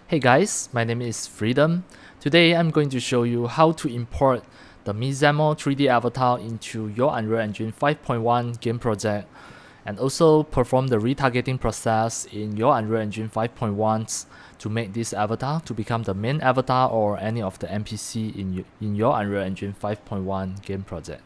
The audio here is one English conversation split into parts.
Hey guys, my name is Freedom. Today I'm going to show you how to import the Mixamo 3D avatar into your Unreal Engine 5.1 game project and also perform the retargeting process in your Unreal Engine 5.1 to make this avatar to become the main avatar or any of the NPC in your Unreal Engine 5.1 game project.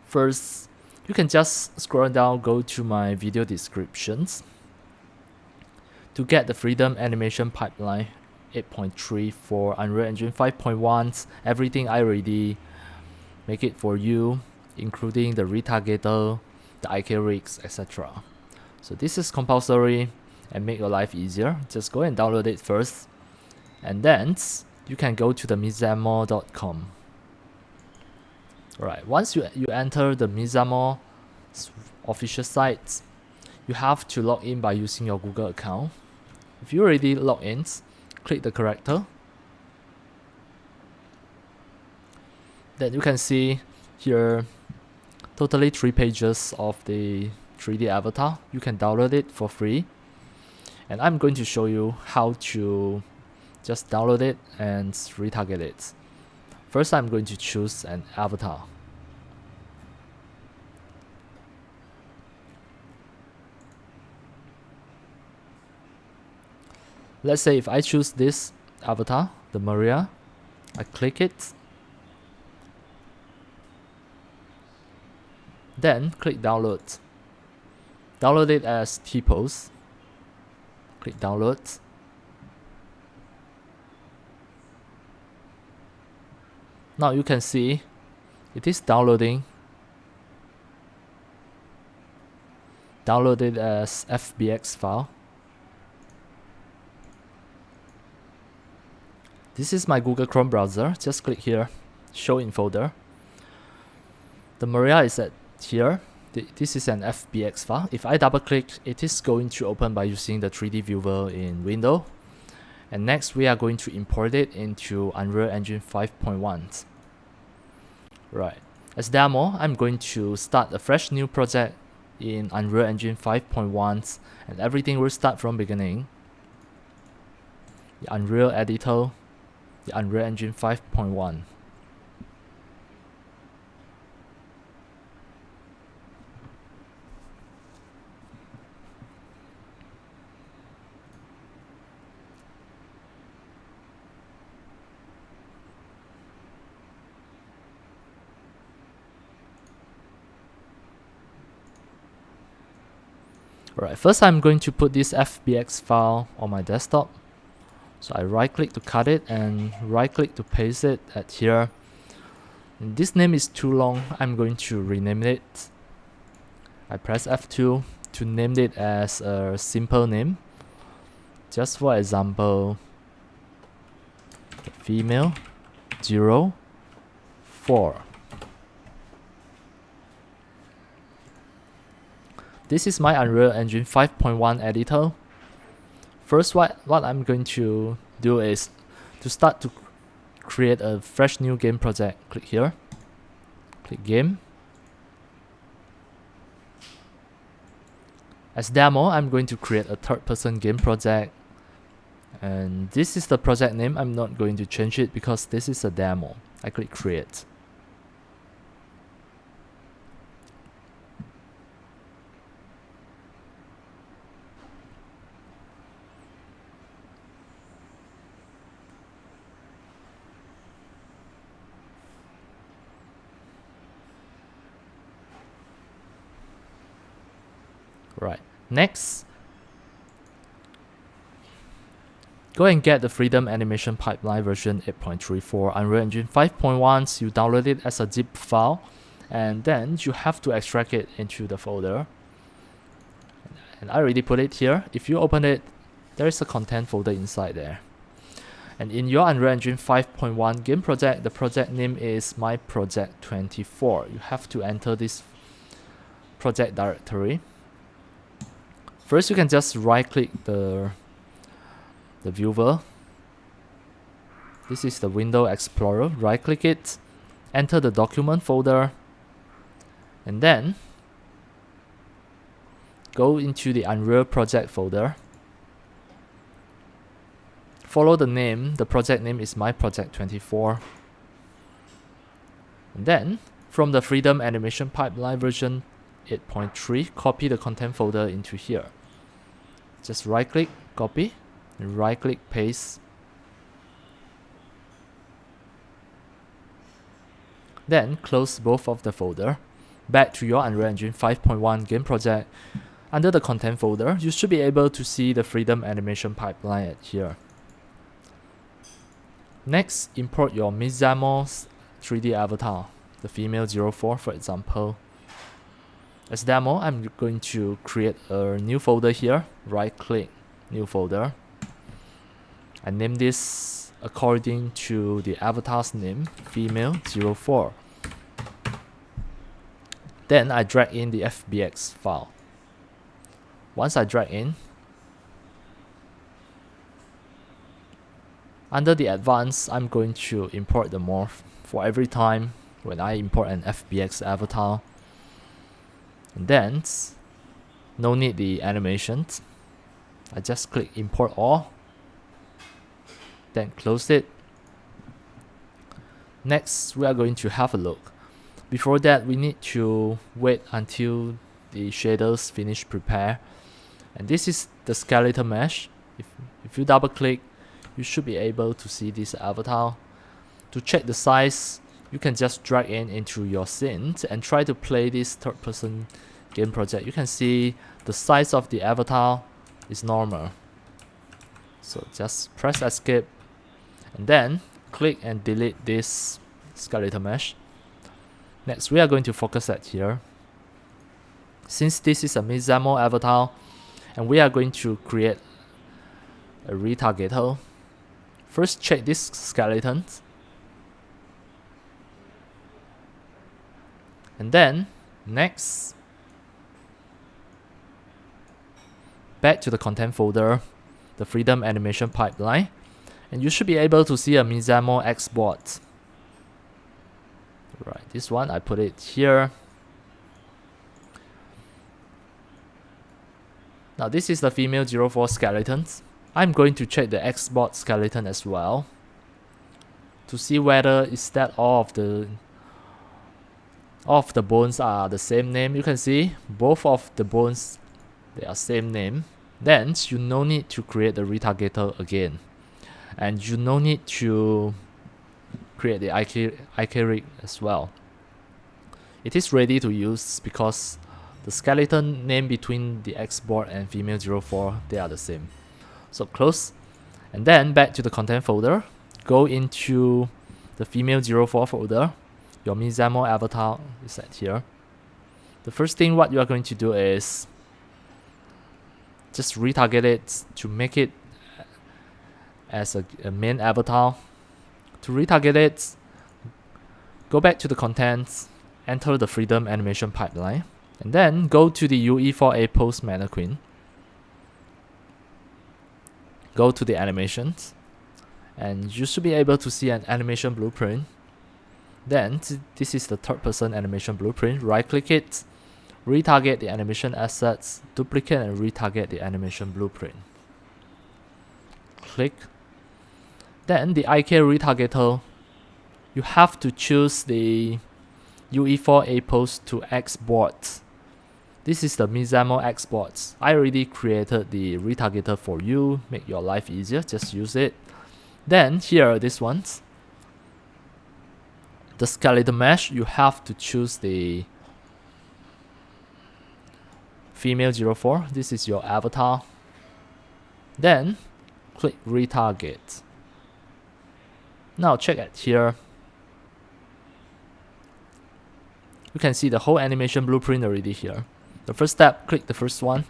First, you can just scroll down, go to my video descriptions. To get the Freedom Animation Pipeline 8.3 for Unreal Engine 5.1, everything I already make it for you, including the retargeter, the IK rigs, etc. So this is compulsory and make your life easier. Just go and download it first, and then you can go to the Mixamo.com. Alright, once you enter the Mixamo official site, you have to log in by using your Google account. If you already logged in, click the character. Then you can see here totally 3 pages of the 3D avatar. You can download it for free. And I'm going to show you how to just download it and retarget it. First, I'm going to choose an avatar. Let's say if I choose this avatar, the Maria, I click it. Then click download. Download it as T-pose. Click download. Now you can see it is downloading. Download it as FBX file. This is my Google Chrome browser. Just click here, show in folder. The Maria is at here. This is an FBX file. If I double click, it is going to open by using the 3D viewer in Windows. And next we are going to import it into Unreal Engine 5.1. Right. As demo, I'm going to start a fresh new project in Unreal Engine 5.1 and everything will start from beginning. The Unreal Editor, the Unreal Engine 5.1. Alright, first I'm going to put this FBX file on my desktop. So I right click to cut it and right click to paste it at here. And this name is too long, I'm going to rename it. I press F2 to name it as a simple name. Just for example, female 04. This is my Unreal Engine 5.1 editor. First, what I'm going to do is to start to create a fresh new game project. Click here, click game. As demo, I'm going to create a third-person game project. And this is the project name. I'm not going to change it because this is a demo. I click create. Right, next, go and get the Freedom Animation Pipeline version 8.3 for Unreal Engine 5.1. You download it as a zip file, and then you have to extract it into the folder. And I already put it here. If you open it, there is a content folder inside there. And in your Unreal Engine 5.1 game project, the project name is My Project 24. You have to enter this project directory. First, you can just right-click the viewer. This is the Window Explorer. Right-click it, enter the document folder, and then go into the Unreal project folder. follow the name. The project name is my project 24. And then from the Freedom Animation Pipeline version 8.3, copy the content folder into here. Just right click, copy, and right click, paste. Then close both of the folder. Back to your Unreal Engine 5.1 game project. Under the content folder, you should be able to see the Freedom Animation Pipeline at here. Next, import your Mixamo's 3D avatar, the female 04 for example. As demo, I'm going to create a new folder here. Right click, new folder. I name this according to the avatar's name, female 04. Then I drag in the FBX file. Once I drag in, under the advanced, I'm going to import the morph for every time when I import an FBX avatar. And then, no need the animations. I just click import all, then close it. Next, we are going to have a look. Before that, we need to wait until the shaders finish prepare. And this is the skeleton mesh. If you double click, you should be able to see this avatar. To check the size, you can just drag into your scene and try to play this third person game project. You can see the size of the avatar is normal. So just press escape and then click and delete this skeleton mesh. Next, we are going to focus at here. Since this is a Mixamo avatar, and we are going to create a retargeter. First, check this skeleton. And then, next, back to the content folder, the Freedom Animation Pipeline, and you should be able to see a Mixamo export. Right, this one, I put it here. Now this is the female 04 skeletons. I'm going to check the export skeleton as well to see whether is that all of the bones are the same name. You can see both of the bones, they are same name. Then you no need to create the retargeter again, and you no need to create the IK rig as well. It is ready to use because the skeleton name between the export and female 04, they are the same. So close, and then back to the content folder. Go into the female 04 folder. Your Mixamo avatar is at here. The first thing what you are going to do is just retarget it to make it as a main avatar. To retarget it, go back to the contents, enter the Freedom Animation Pipeline, and then go to the UE4A Post Mannequin. Go to the animations, and you should be able to see an animation blueprint. Then, this is the third person animation blueprint. Right click it, retarget the animation assets, duplicate and retarget the animation blueprint. Click. Then the IK retargeter, you have to choose the UE4A post to export. This is the Mixamo exports. I already created the retargeter for you, make your life easier, just use it. Then here are these ones. The skeleton mesh, you have to choose the female 04. This is your avatar. Then click retarget. Now check it here. You can see the whole animation blueprint already here. The first step, click the first one,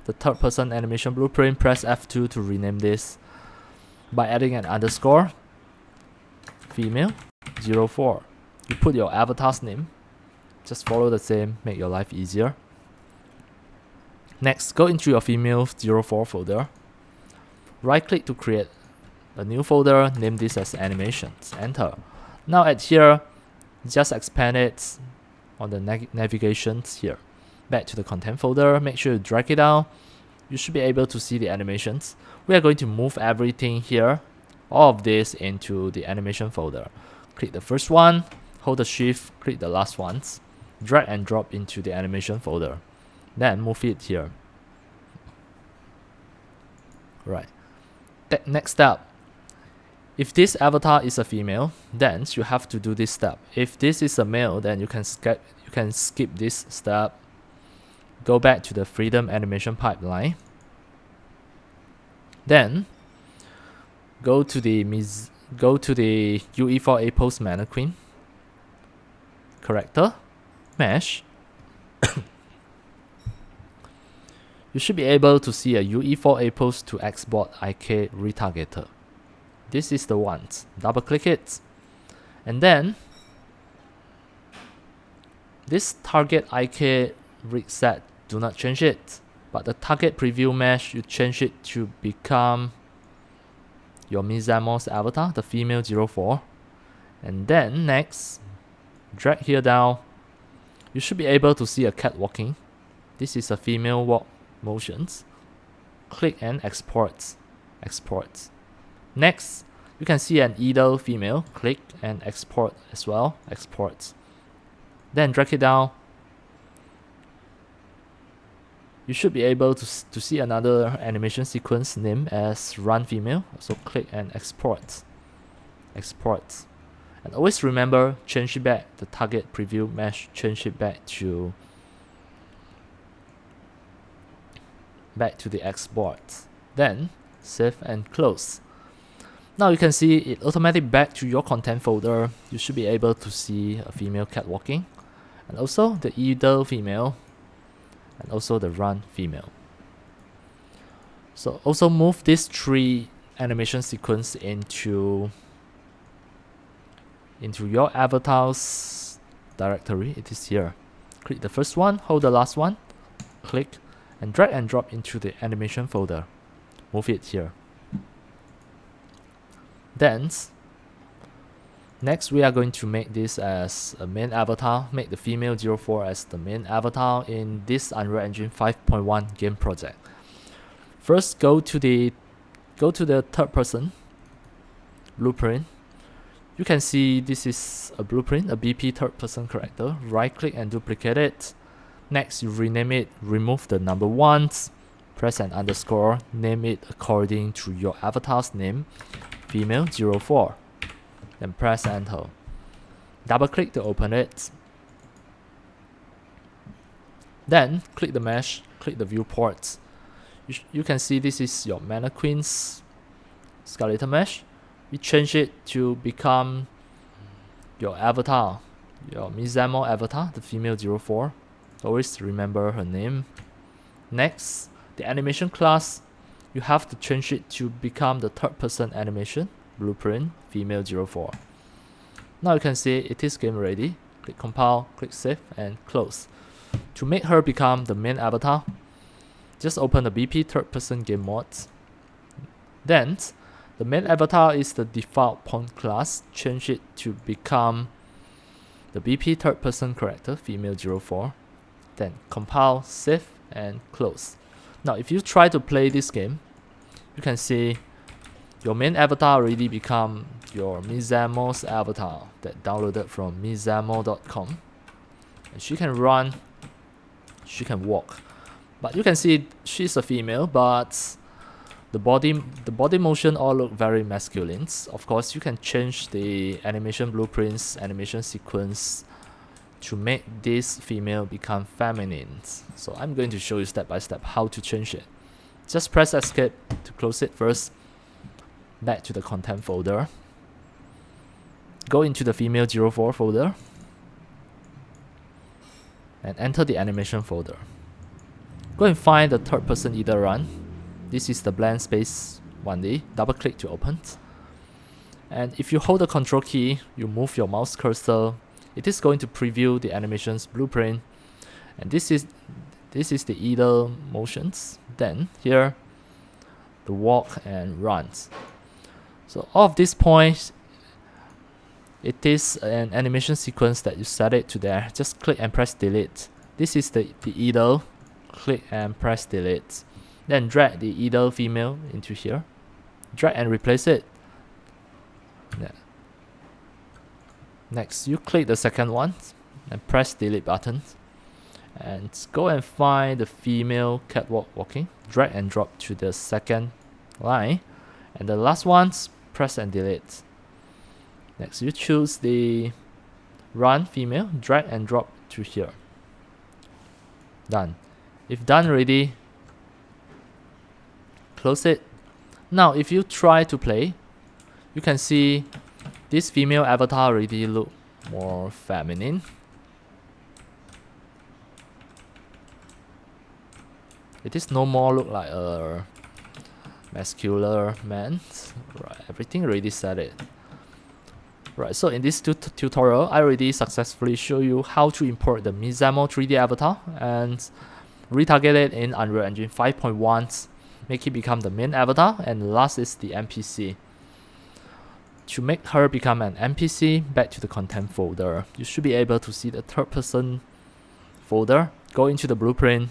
the third person animation blueprint, press F2 to rename this by adding an underscore, female 04. You put your avatar's name, just follow the same, make your life easier. Next, go into your female 04 folder, right click to create a new folder, name this as animations, enter. Now at here, just expand it on the navigations here. Back to the content folder, make sure you drag it down, you should be able to see the animations. We are going to move everything here, all of this, into the animation folder. Click the first one, hold the shift, click the last ones, drag and drop into the animation folder. Then move it here. Right. Next step. If this avatar is a female, then you have to do this step. If this is a male, then you can skip this step. Go back to the freedom animation pipeline. Then go to the UE4A pose mannequin character mesh. You should be able to see a UE4A pose to export IK retargeter. This is the one. Double click it, and then this target IK reset, do not change it, but the target preview mesh, you change it to become your Mixamo's avatar, the female 04. And then next, drag here down. You should be able to see a cat walking. This is a female walk motions. Click and export. Next, you can see an idle female. Click and export as well. Export. Then drag it down. You should be able to see another animation sequence named as run female. So click and export. And always remember, change it back, the target preview mesh, change it back to the export. Then save and close. Now you can see it automatically back to your content folder. You should be able to see a female cat walking, and also the idle female, and also the run female. So also move these 3 animation sequence into your avatar's directory. It is here. Click the first one, hold the last one, click and drag and drop into the animation folder. Move it here. Then next we are going to make this as a main avatar, make the female 04 as the main avatar in this Unreal Engine 5.1 game project. First, go to the third person blueprint. You can see this is a blueprint, a BP third person character. Right click and duplicate it. Next, you rename it, remove the number 1s, press an underscore, name it according to your avatar's name, female 04. Then press enter. Double click to open it. Then click the mesh, click the viewport. You can see this is your mannequin's skeleton mesh. We change it to become your avatar, your Mixamo avatar, the female 04. Always remember her name. Next, the animation class, you have to change it to become the third person animation, blueprint, female 04. Now you can see it is game ready. Click compile, click save and close. To make her become the main avatar, just open the BP third person game mode. Then the main avatar is the default point class. Change it to become the BP third person character, female 04. Then compile, save and close. Now if you try to play this game, you can see your main avatar already become your Mixamo's avatar that downloaded from mixamo.com. And she can run, she can walk. But you can see she's a female, but the body motion all look very masculine. Of course, you can change the animation blueprints, animation sequence to make this female become feminine. So I'm going to show you step by step how to change it. Just press escape to close it first. Back to the content folder. Go into the female 04 folder and enter the animation folder. Go and find the third person either run. This is the blank space 1D. Double click to open. And if you hold the control key, you move your mouse cursor, it is going to preview the animation's blueprint. And this is the either motions. Then here, the walk and runs. So all of these points, it is an animation sequence that you set it to there. Just click and press delete. This is the either. Click and press delete. Then drag the either female into here. Drag and replace it. Yeah. Next, you click the second one and press delete button. And go and find the female catwalk walking. Drag and drop to the second line. And the last ones, press and delete. Next, you choose the run female, drag and drop to here. Done. If done already, close it. Now, if you try to play, you can see this female avatar already look more feminine. It is no more look like a muscular man. Right, everything already set it. Right, so in this tutorial, I already successfully show you how to import the Mixamo 3D avatar and retarget it in Unreal Engine 5.1, make it become the main avatar, and last is the NPC. To make her become an NPC, back to the content folder. You should be able to see the third person folder. Go into the blueprint.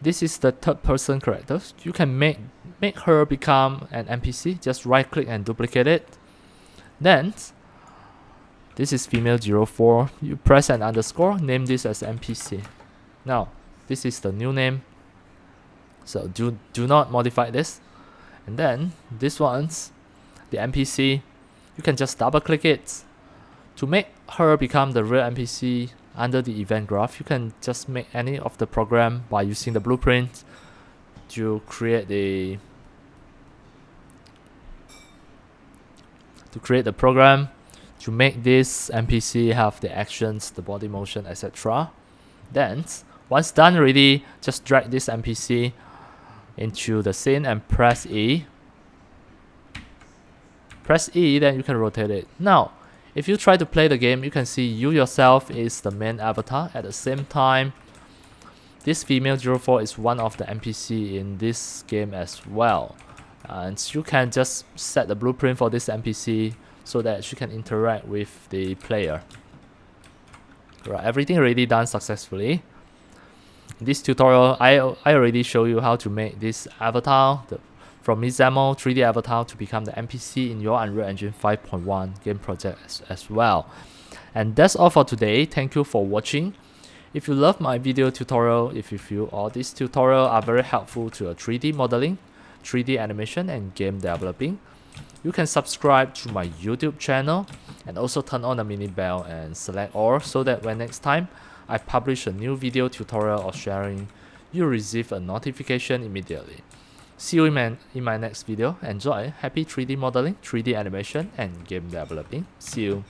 This is the third person character. You can make her become an NPC. Just right click and duplicate it. Then this is female 04. You press an underscore, name this as NPC. Now this is the new name. So do not modify this. And then this one's the NPC. You can just double click it. To make her become the real NPC under the event graph, you can just make any of the program by using the blueprint to create the program to make this NPC have the actions, the body motion, etc. Then once done already, just drag this NPC into the scene and press E. Press E, then you can rotate it. Now, if you try to play the game, you can see you yourself is the main avatar. At the same time, this female 04 is one of the NPC in this game as well. And you can just set the blueprint for this NPC so that she can interact with the player. Right, everything already done successfully. In this tutorial, I already show you how to make this avatar from Mixamo 3D avatar to become the NPC in your Unreal Engine 5.1 game project as well. And that's all for today. Thank you for watching. If you love my video tutorial, if you feel all these tutorials are very helpful to your 3D modeling, 3D animation and game developing, you can subscribe to my YouTube channel and also turn on the mini bell and select all so that when next time I publish a new video tutorial or sharing, you receive a notification immediately. See you in my next video. Enjoy. Happy 3D modeling, 3D animation and game developing. See you.